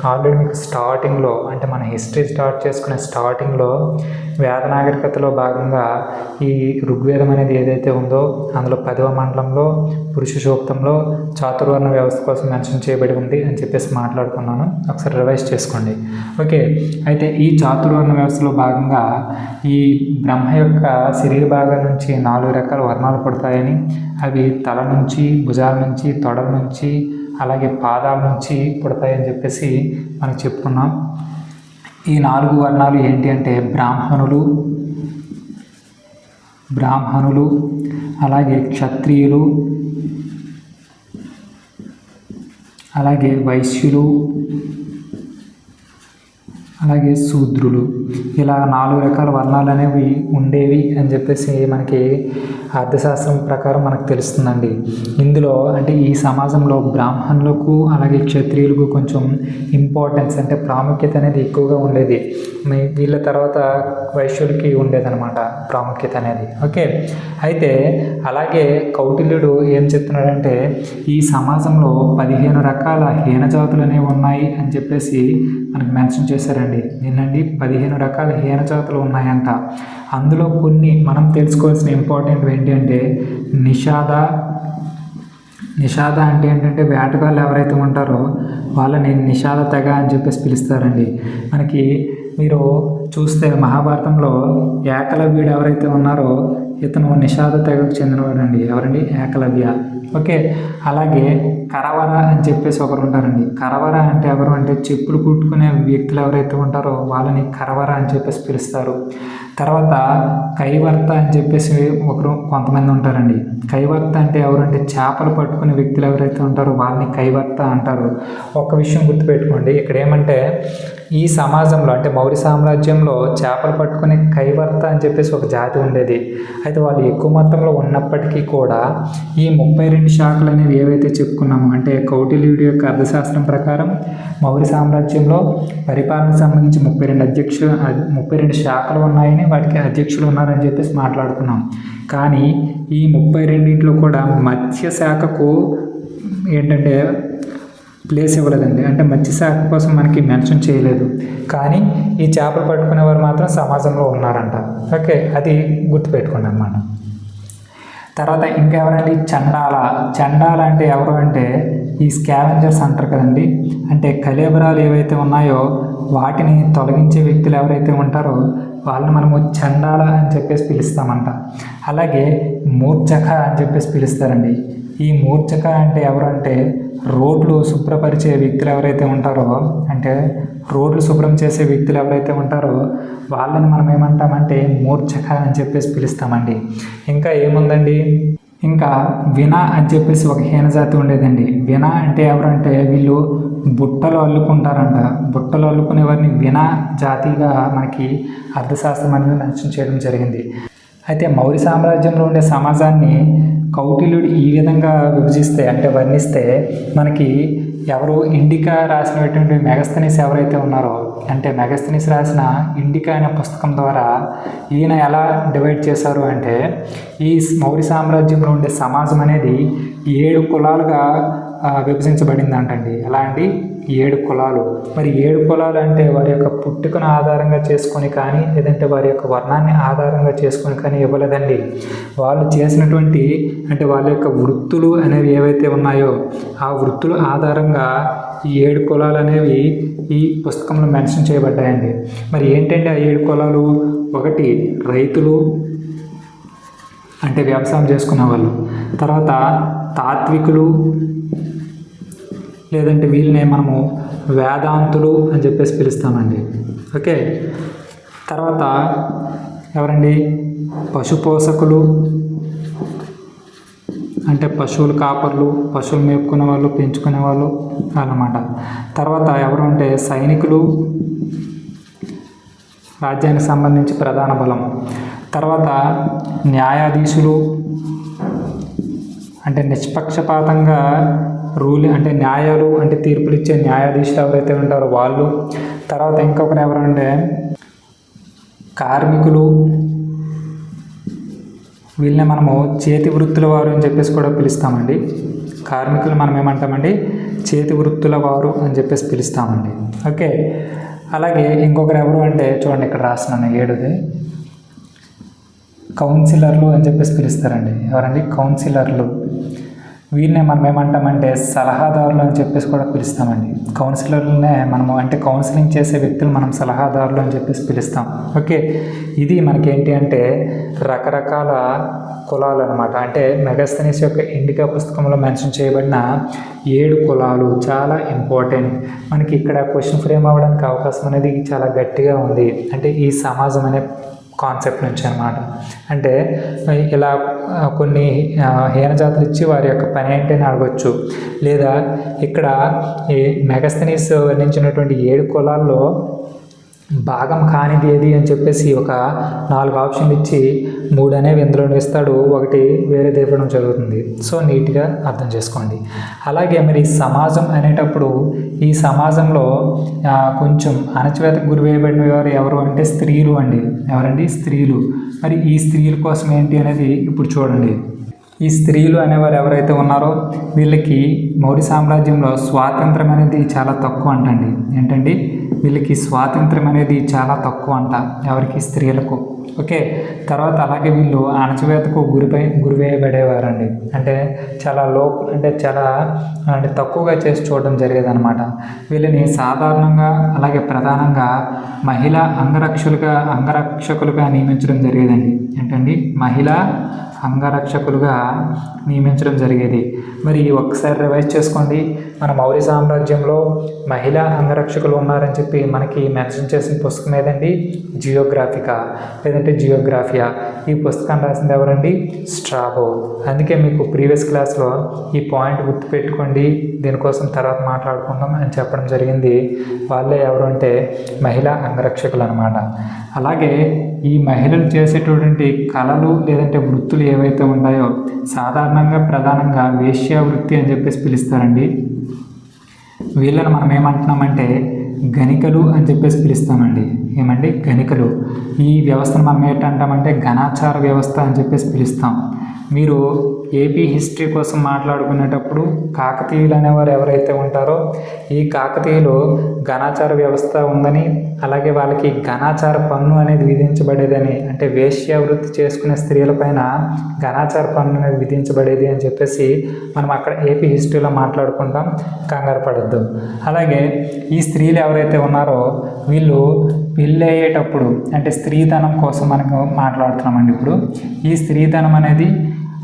ఆల్రెడీ మీకు స్టార్టింగ్లో అంటే మన హిస్టరీ స్టార్ట్ చేసుకునే స్టార్టింగ్లో వేద నాగరికతలో భాగంగా ఈ ఋగ్వేదం అనేది ఏదైతే ఉందో అందులో 10వ మండలంలో పురుష సూక్తంలో చాతుర్వర్ణ వ్యవస్థ కోసం మెన్షన్ చేయబడి ఉంది అని చెప్పేసి మాట్లాడుకున్నాను. ఒకసారి రివైజ్ చేసుకోండి. ఓకే, అయితే ఈ చాతుర్వర్ణ వ్యవస్థలో భాగంగా ఈ బ్రహ్మ యొక్క శరీర భాగం నుంచి 4 రకాల వర్ణాలు పుడతాయని, అవి తల నుంచి, భుజాల నుంచి, తొడల నుంచి, అలాగే పాదాల నుంచి పుడతాయని చెప్పేసి మనకు చెప్పుకున్నాం. ఈ 4 వర్ణాలు ఏంటి అంటే బ్రాహ్మణులు, అలాగే క్షత్రియులు, అలాగే వైశ్యులు, అలాగే శూద్రులు. ఇలా 4 రకాల వర్ణాలు అనేవి ఉండేవి అని చెప్పేసి మనకి అర్థశాస్త్రం ప్రకారం మనకు తెలుస్తుందండి. ఇందులో అంటే ఈ సమాజంలో బ్రాహ్మణులకు అలాగే క్షత్రియులకు కొంచెం ఇంపార్టెన్స్ అంటే ప్రాముఖ్యత అనేది ఎక్కువగా ఉండేది. వీళ్ళ తర్వాత వైశ్యులకి ఉండేదన్నమాట ప్రాముఖ్యత అనేది. ఓకే, అయితే అలాగే కౌటిల్యుడు ఏం చెప్తున్నాడంటే ఈ సమాజంలో 15 రకాల హీనజాతులు అనేవి ఉన్నాయి అని చెప్పేసి మనకు మెన్షన్ చేశారండి. ఏంటండి? 15 రకాల హీనజాతులు ఉన్నాయంట. అందులో కొన్ని మనం తెలుసుకోవాల్సిన ఇంపార్టెంట్ ఏంటి అంటే నిషాద అంటే ఏంటంటే వేటగాళ్ళు ఎవరైతే ఉంటారో వాళ్ళని నిషాద తెగ అని చెప్పేసి పిలుస్తారండి. మనకి మీరు చూస్తే మహాభారతంలో ఏకలవ్యుడు ఎవరైతే ఉన్నారో ఇతను నిషాద తెగకు చెందినవాడండి. ఎవరండి? ఏకలవ్య. ఓకే, అలాగే కరవర అని చెప్పేసి ఒకరు ఉంటారండి. కరవర అంటే ఎవరు అంటే చెప్పులు కుట్టుకునే వ్యక్తులు ఎవరైతే ఉంటారో వాళ్ళని కరవర అని చెప్పేసి పిలుస్తారు. తర్వాత కైవర్త అని చెప్పేసి కొంతమంది ఉంటారండి. కైవర్త అంటే ఎవరంటే చేపలు పట్టుకునే వ్యక్తులు ఎవరైతే ఉంటారో వాళ్ళని కైవర్త అంటారు. ఒక విషయం గుర్తుపెట్టుకోండి, ఇక్కడ ఏమంటే ఈ సమాజంలో అంటే మౌర్య సామ్రాజ్యంలో చేపలు పట్టుకునే కైవర్త అని చెప్పేసి ఒక జాతి ఉండేది. అయితే వాళ్ళు ఎక్కువ మొత్తంలో ఉన్నప్పటికీ కూడా ఈ 32 శాఖలు అనేవి ఏవైతే చెప్పుకున్నామో అంటే కౌటిల్యుడి యొక్క అర్థశాస్త్రం ప్రకారం మౌర్య సామ్రాజ్యంలో పరిపాలనకు సంబంధించి 32 శాఖలు ఉన్నాయని, వాటికి అధ్యక్షులు ఉన్నారని చెప్పేసి మాట్లాడుకున్నాం. కానీ ఈ 32లో కూడా మత్స్య శాఖకు ఏంటంటే ప్లేస్ ఇవ్వలేదండి. అంటే మత్స్య శాఖ కోసం మనకి మెన్షన్ చేయలేదు. కానీ ఈ చేపలు పట్టుకునేవారు మాత్రం సమాజంలో ఉన్నారంట. ఓకే, అది గుర్తుపెట్టుకోండి అన్నమాట. తర్వాత ఇంకెవరండి? చండాల అంటే ఎవరు అంటే ఈ స్కావెంజర్స్ అంటారు కదండి. అంటే కళేబరాలు ఏవైతే ఉన్నాయో వాటిని తొలగించే వ్యక్తులు ఎవరైతే ఉంటారో వాళ్ళని మనము చండాల అని చెప్పేసి పిలుస్తామంట. అలాగే మూర్ఛక అని చెప్పేసి పిలుస్తారండి. ఈ మూర్ఛక అంటే ఎవరంటే రోడ్లు శుభ్రపరిచే వ్యక్తులు ఎవరైతే ఉంటారో, అంటే రోడ్లు శుభ్రం చేసే వ్యక్తులు ఎవరైతే ఉంటారో వాళ్ళని మనం ఏమంటామంటే మూర్ఛక అని చెప్పేసి పిలుస్తామండి. ఇంకా ఏముందండి? ఇంకా వినా అని చెప్పేసి ఒక హీనజాతి ఉండేదండి. వినా అంటే ఎవరంటే వీళ్ళు బుట్టలు అల్లుకుంటారంట. బుట్టలు అల్లుకునే వారిని వినా జాతిగా మనకి అర్థశాస్త్రం అనేది మెన్షన్ చేయడం జరిగింది. అయితే మౌర్య సామ్రాజ్యంలో ఉండే సమాజాన్ని కౌటిల్యుడు ఈ విధంగా విభజిస్తే అంటే వర్ణిస్తే మనకి ఎవరు ఇండికా రాసినటువంటి మెగస్తనీస్ ఎవరైతే ఉన్నారో, అంటే మెగస్తనీస్ రాసిన ఇండికా అనే పుస్తకం ద్వారా ఈయన ఎలా డివైడ్ చేశారు అంటే ఈ మౌర్య సామ్రాజ్యంలో ఉండే సమాజం అనేది 7 కులాలుగా విభజించబడింది అంటండి. ఎలా అండి? 7 కులాలు. మరి 7 కులాలు అంటే వారి యొక్క పుట్టుకను ఆధారంగా చేసుకొని కానీ లేదంటే వారి యొక్క వర్ణాన్ని ఆధారంగా చేసుకొని కానీ ఇవ్వలేదండి. వాళ్ళు చేసినటువంటి అంటే వాళ్ళ యొక్క వృత్తులు అనేవి ఏవైతే ఉన్నాయో ఆ వృత్తుల ఆధారంగా ఈ 7 కులాలు అనేవి ఈ పుస్తకంలో మెన్షన్ చేయబడ్డాయండి. మరి ఏంటంటే ఆ 7 కులాలు? 1 రైతులు అంటే వ్యవసాయం చేసుకునే వాళ్ళు, తర్వాత తాత్వికులు లేదంటే వీళ్ళనే మనము వేదాంతులు అని చెప్పేసి పిలుస్తామండి. ఓకే, తర్వాత ఎవరండి? పశుపోషకులు అంటే పశువులు కాపర్లు, పశువులు మేపుకునే వాళ్ళు, పెంచుకునే వాళ్ళు అన్నమాట. తర్వాత ఎవరు అంటే సైనికులు, రాజ్యానికి సంబంధించి ప్రధాన బలం. తర్వాత న్యాయాధీశులు అంటే నిష్పక్షపాతంగా అంటే న్యాయాలు అంటే తీర్పులు ఇచ్చే న్యాయాధీశులు ఎవరైతే ఉంటారో వాళ్ళు. తర్వాత ఇంకొకరు ఎవరంటే కార్మికులు, వీళ్ళని మనము చేతి వృత్తుల వారు అని చెప్పేసి కూడా పిలుస్తామండి. కార్మికులు మనం ఏమంటామండి? చేతి వృత్తుల వారు అని చెప్పేసి పిలుస్తామండి. ఓకే, అలాగే ఇంకొకరు ఎవరు అంటే చూడండి ఇక్కడ రాస్తున్నాను 7ది కౌన్సిలర్లు అని చెప్పేసి పిలుస్తారండి. ఎవరండి? కౌన్సిలర్లు. వీళ్ళనే మనం ఏమంటామంటే సలహాదారులు అని చెప్పేసి కూడా పిలుస్తామండి. కౌన్సిలర్లనే మనము అంటే కౌన్సిలింగ్ చేసే వ్యక్తులు మనం సలహాదారులు అని చెప్పేసి పిలుస్తాం. ఓకే, ఇది మనకేంటి అంటే రకరకాల కులాలు అనమాట. అంటే మెగస్తనీస్ యొక్క ఇండికా పుస్తకంలో మెన్షన్ చేయబడిన 7 కులాలు చాలా ఇంపార్టెంట్. మనకి ఇక్కడ క్వశ్చన్ ఫ్రేమ్ అవ్వడానికి అవకాశం అనేది చాలా గట్టిగా ఉంది. అంటే ఈ సమాజం అనే కాన్సెప్ట్ నుంచి అన్నమాట. అంటే ఇలా కొన్ని హీనజాతులు ఇచ్చి వారి యొక్క పని ఏంటని అడగొచ్చు. లేదా ఇక్కడ ఈ మెగస్తనీస్ వర్ణించినటువంటి 7 కులాల్లో భాగం కానిది ఏది అని చెప్పేసి ఒక 4 ఆప్షన్లు ఇచ్చి 3 అనేవి ఇందులో ఇస్తాడు, 1 వేరేది ఇవ్వడం జరుగుతుంది. సో నీట్గా అర్థం చేసుకోండి. అలాగే మరి సమాజం అనేటప్పుడు ఈ సమాజంలో కొంచెం అణచివేతకు గురివేయబడిన వారు ఎవరు అంటే స్త్రీలు అండి. ఎవరండి? స్త్రీలు. మరి ఈ స్త్రీల కోసం ఏంటి అనేది ఇప్పుడు చూడండి. ఈ స్త్రీలు అనేవారు ఎవరైతే ఉన్నారో వీళ్ళకి మౌర్య సామ్రాజ్యంలో స్వాతంత్రం అనేది చాలా తక్కువ అంటండి. ఏంటండి? వీళ్ళకి స్వాతంత్రం అనేది చాలా తక్కువ అంట. ఎవరికి? స్త్రీలకు. ఓకే, తర్వాత అలాగే వీళ్ళు అణచివేతకు గురివేయబడేవారండి. అంటే చాలా అంటే తక్కువగా చేసి చూడడం జరిగేదన్నమాట. వీళ్ళని సాధారణంగా అలాగే ప్రధానంగా మహిళా అంగరక్షకులుగా నియమించడం జరిగేదండి. ఏంటండి? మహిళా అంగరక్షకులుగా నియమించడం జరిగేది. మరి ఒకసారి రివైజ్ చేసుకోండి. మన మౌర్య సామ్రాజ్యంలో మహిళా అంగరక్షకులు ఉన్నారని చెప్పి మనకి మెన్షన్ చేసిన పుస్తకం ఏదండి? జియోగ్రాఫికా లేదంటే జియోగ్రాఫియా. ఈ పుస్తకాన్ని రాసింది ఎవరండి? స్ట్రాబో. అందుకే మీకు ప్రీవియస్ క్లాస్లో ఈ పాయింట్ గుర్తుపెట్టుకోండి. దీనికోసం తర్వాత మాట్లాడుకుందాం అని చెప్పడం జరిగింది. వాళ్ళే ఎవరు అంటే మహిళా అంగరక్షకులు అనమాట. అలాగే ఈ మహిళలు చేసేటటువంటి కళలు లేదంటే వృత్తులు ఏవైతే ఉన్నాయో సాధారణంగా ప్రధానంగా వేశ్యా వృత్తి అని చెప్పేసి పిలుస్తారండి. వీళ్ళని మనం ఏమంటున్నామంటే గణికలు అని చెప్పేసి పిలుస్తామండి. ఏమండి గణికలు. ఈ వ్యవస్థను మనం ఏంటంటామంటే ఘనాచార వ్యవస్థ అని చెప్పేసి పిలుస్తాం. మీరు ఏపీ హిస్టరీ కోసం మాట్లాడుకునేటప్పుడు కాకతీయులు అనేవారు ఎవరైతే ఉంటారో ఈ కాకతీయులు ఘనాచార వ్యవస్థ ఉందని, అలాగే వాళ్ళకి ఘనాచార పన్ను అనేది విధించబడేదని, అంటే వేశ్య వృత్తి చేసుకునే స్త్రీలపైన ఘనాచార పన్ను అనేది విధించబడేది అని చెప్పేసి మనం అక్కడ ఏపీ హిస్టరీలో మాట్లాడుకుంటాం. కంగారు పడద్దు. అలాగే ఈ స్త్రీలు ఎవరైతే ఉన్నారో వీళ్ళు పెళ్ళి అయ్యేటప్పుడు అంటే స్త్రీధనం కోసం మనకు మాట్లాడుతున్నామండి. ఇప్పుడు ఈ స్త్రీధనం అనేది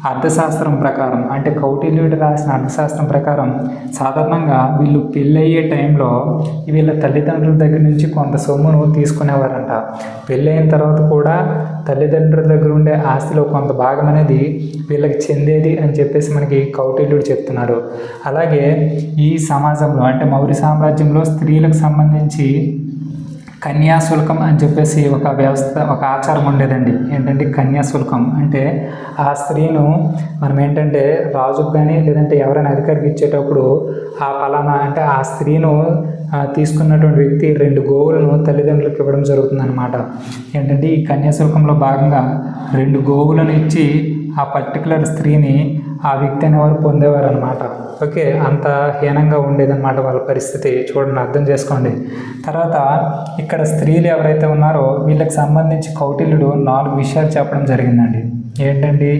అర్థశాస్త్రం ప్రకారం అంటే కౌటిల్యుడు రాసిన అర్థశాస్త్రం ప్రకారం సాధారణంగా వీళ్ళు పెళ్ళయ్యే టైంలో వీళ్ళ తల్లిదండ్రుల దగ్గర నుంచి కొంత సొమ్మును తీసుకునేవారంట. పెళ్ళైన తర్వాత కూడా తల్లిదండ్రుల దగ్గర ఉండే ఆస్తిలో కొంత భాగం అనేది వీళ్ళకి చెందేది అని చెప్పేసి మనకి కౌటిల్యుడు చెప్తున్నారు. అలాగే ఈ సమాజంలో అంటే మౌర్య సామ్రాజ్యంలో స్త్రీలకు సంబంధించి కన్యాశుల్కం అని చెప్పేసి ఒక వ్యవస్థ, ఒక ఆచారం ఉండేదండి. ఏంటంటే కన్యాశుల్కం అంటే ఆ స్త్రీను మనం ఏంటంటే రాజుకు కానీ లేదంటే ఎవరైనా అధికారికి ఇచ్చేటప్పుడు ఆ పలానా అంటే ఆ స్త్రీను తీసుకున్నటువంటి వ్యక్తి 2 గోవులను తల్లిదండ్రులకు ఇవ్వడం జరుగుతుందన్నమాట. ఏంటంటే ఈ కన్యాశుల్కంలో భాగంగా 2 గోవులను ఇచ్చి ఆ పర్టికులర్ స్త్రీని ఆ వ్యక్తి అనేవారు పొందేవారు అనమాట. ఓకే, అంత హీనంగా ఉండేదన్నమాట వాళ్ళ పరిస్థితి. చూడండి, అర్థం చేసుకోండి. తర్వాత ఇక్కడ స్త్రీలు ఎవరైతే ఉన్నారో వీళ్ళకి సంబంధించి కౌటిల్యుడు 4 విషయాలు చెప్పడం జరిగిందండి. ఏంటండి,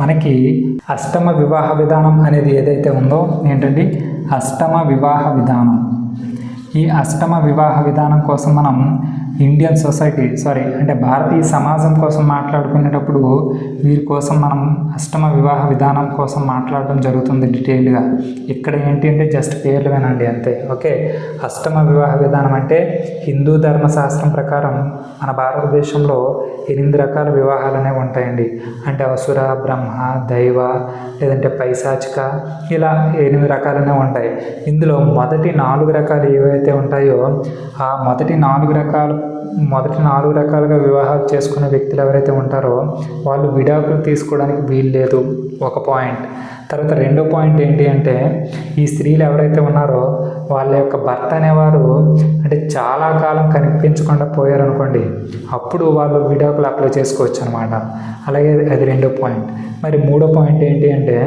మనకి అష్టమ వివాహ విధానం అనేది ఏదైతే ఉందో ఏంటండి అష్టమ వివాహ విధానం. ఈ అష్టమ వివాహ విధానం కోసం మనం ఇండియన్ సొసైటీ అంటే భారతీయ సమాజం కోసం మాట్లాడుకునేటప్పుడు వీరి కోసం మనం అష్టమ వివాహ విధానం కోసం మాట్లాడడం జరుగుతుంది డీటెయిల్గా. ఇక్కడ ఏంటి అంటే జస్ట్ పేర్లు వినండి అంతే. ఓకే, అష్టమ వివాహ విధానం అంటే హిందూ ధర్మశాస్త్రం ప్రకారం మన భారతదేశంలో 8 రకాల వివాహాలు అనేవి ఉంటాయండి. అంటే అసుర, బ్రహ్మ, దైవ లేదంటే పైశాచిక ఇలా 8 రకాలనే ఉంటాయి. ఇందులో మొదటి 4 రకాలు ఏవైతే ఉంటాయో ఆ మొదటి 4 రకాలుగా వివాహాలు చేసుకునే వ్యక్తులు ఎవరైతే ఉంటారో వాళ్ళు విడాకులు తీసుకోవడానికి వీలు లేదు, ఒక పాయింట్. తర్వాత 2వ పాయింట్ ఏంటి అంటే ఈ స్త్రీలు ఎవరైతే ఉన్నారో వాళ్ళ యొక్క భర్త అనేవారు అంటే చాలా కాలం కనిపించకుండా పోయారనుకోండి, అప్పుడు వాళ్ళు విడాకులు అప్లై చేసుకోవచ్చు అనమాట. అలాగే అది 2వ పాయింట్. మరి 3వ పాయింట్ ఏంటి అంటే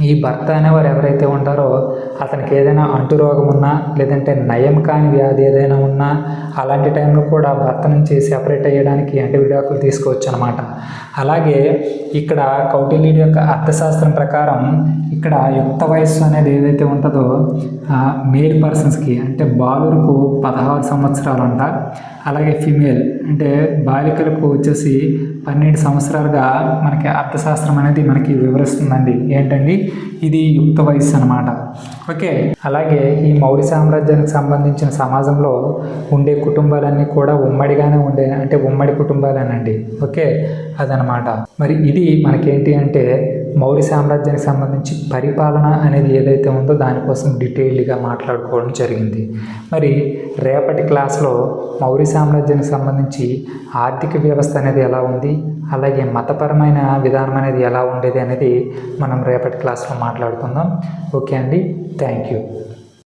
ఈ భర్త అనేవారు ఎవరైతే ఉంటారో అతనికి ఏదైనా అంటురోగం ఉన్నా లేదంటే నయం కాని వ్యాధి ఏదైనా ఉన్నా అలాంటి టైంలో కూడా భర్త నుంచి సెపరేట్ అయ్యడానికి అంటే విడాకులు తీసుకోవచ్చు అనమాట. అలాగే ఇక్కడ కౌటిల్యుడి యొక్క అర్థశాస్త్రం ప్రకారం ఇక్కడ యుక్త వయస్సు అనేది ఏదైతే ఉంటుందో మేల్ పర్సన్స్కి అంటే బాలురకు 16 సంవత్సరాలు అంట. అలాగే ఫిమేల్ అంటే బాలికలకు వచ్చేసి 12 సంవత్సరాలుగా మనకి అర్థశాస్త్రం అనేది మనకి వివరిస్తుందండి. ఏంటండి, ఇది యుక్త వయస్సు అనమాట. ఓకే, అలాగే ఈ మౌర్య సామ్రాజ్యానికి సంబంధించిన సమాజంలో ఉండే కుటుంబాలన్నీ కూడా ఉమ్మడిగానే ఉండే అంటే ఉమ్మడి కుటుంబాలేనండి. ఓకే, అదనమాట. మరి ఇది మనకేంటి అంటే మౌర్య సామ్రాజ్యానికి సంబంధించి పరిపాలన అనేది ఏదైతే ఉందో దానికోసం డీటెయిల్డ్గా మాట్లాడుకోవడం జరిగింది. మరి రేపటి క్లాస్లో మౌర్య సామ్రాజ్యానికి సంబంధించి ఆర్థిక వ్యవస్థ అనేది ఎలా ఉంది, అలాగే మతపరమైన విధానం అనేది ఎలా ఉండేది అనేది మనం రేపటి క్లాస్లో మాట్లాడుకుందాం. ఓకే అండి, థ్యాంక్ యూ.